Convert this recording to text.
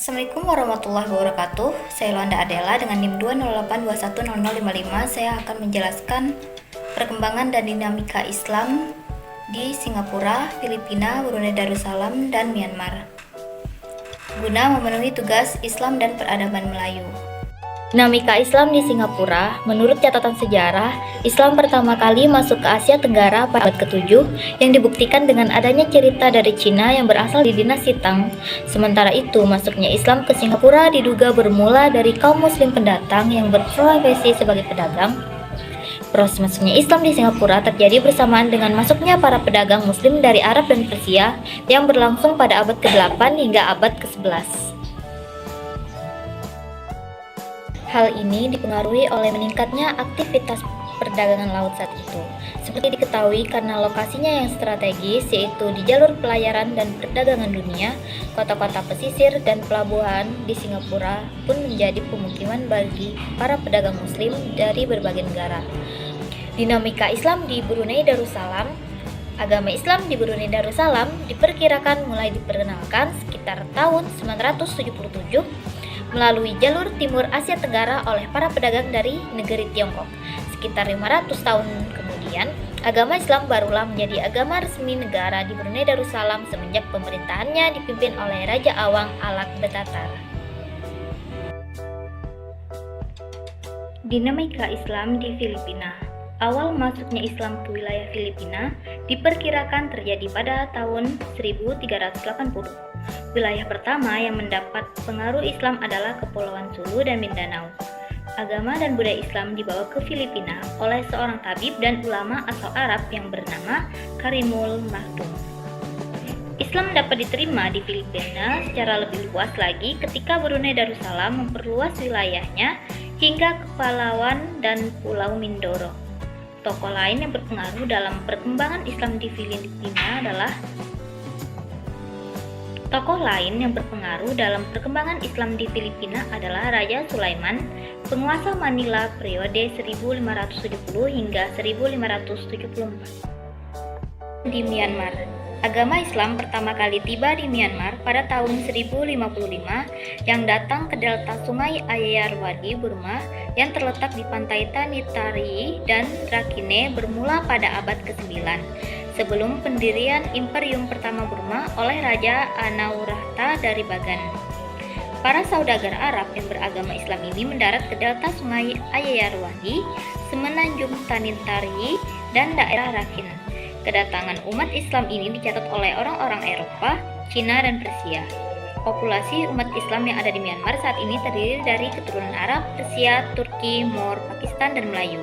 Assalamualaikum warahmatullahi wabarakatuh. Saya Luanda Adela dengan NIM 208210055. Saya akan menjelaskan perkembangan dan dinamika Islam di Singapura, Filipina, Brunei Darussalam, dan Myanmar guna memenuhi tugas Islam dan peradaban Melayu. Dinamika Islam di Singapura, menurut catatan sejarah, Islam pertama kali masuk ke Asia Tenggara pada abad ke-7 yang dibuktikan dengan adanya cerita dari Cina yang berasal di dinasti Tang. Sementara itu, masuknya Islam ke Singapura diduga bermula dari kaum muslim pendatang yang berprofesi sebagai pedagang. Proses masuknya Islam di Singapura terjadi bersamaan dengan masuknya para pedagang muslim dari Arab dan Persia yang berlangsung pada abad ke-8 hingga abad ke-11. Hal ini dipengaruhi oleh meningkatnya aktivitas perdagangan laut saat itu. Seperti diketahui karena lokasinya yang strategis, yaitu di jalur pelayaran dan perdagangan dunia, kota-kota pesisir dan pelabuhan di Singapura pun menjadi pemukiman bagi para pedagang muslim dari berbagai negara. Dinamika Islam di Brunei Darussalam. Agama Islam di Brunei Darussalam diperkirakan mulai diperkenalkan sekitar tahun 977 melalui jalur timur Asia Tenggara oleh para pedagang dari negeri Tiongkok. Sekitar 500 tahun kemudian, agama Islam barulah menjadi agama resmi negara di Brunei Darussalam semenjak pemerintahannya dipimpin oleh Raja Awang Alak Betatar. Dinamika Islam di Filipina. Awal masuknya Islam ke wilayah Filipina diperkirakan terjadi pada tahun 1380. Wilayah pertama yang mendapat pengaruh Islam adalah Kepulauan Sulu dan Mindanao. Agama dan budaya Islam dibawa ke Filipina oleh seorang tabib dan ulama asal Arab yang bernama Karimul Maktum. Islam dapat diterima di Filipina secara lebih luas lagi ketika Brunei Darussalam memperluas wilayahnya hingga Kepulauan dan Pulau Mindoro. Tokoh lain yang berpengaruh dalam perkembangan Islam di Filipina adalah Raja Sulaiman, penguasa Manila periode 1570 hingga 1574. Di Myanmar, agama Islam pertama kali tiba di Myanmar pada tahun 1055 yang datang ke delta sungai Ayeyarwady, Burma yang terletak di pantai Tanitari dan Rakhine bermula pada abad ke-9. Sebelum pendirian Imperium Pertama Burma oleh Raja Anaurahta dari Bagan. Para saudagar Arab yang beragama Islam ini mendarat ke delta sungai Ayeyarwady, semenanjung Tanitari, dan daerah Rakhine. Kedatangan umat Islam ini dicatat oleh orang-orang Eropa, Cina, dan Persia. Populasi umat Islam yang ada di Myanmar saat ini terdiri dari keturunan Arab, Persia, Turki, Moor, Pakistan, dan Melayu.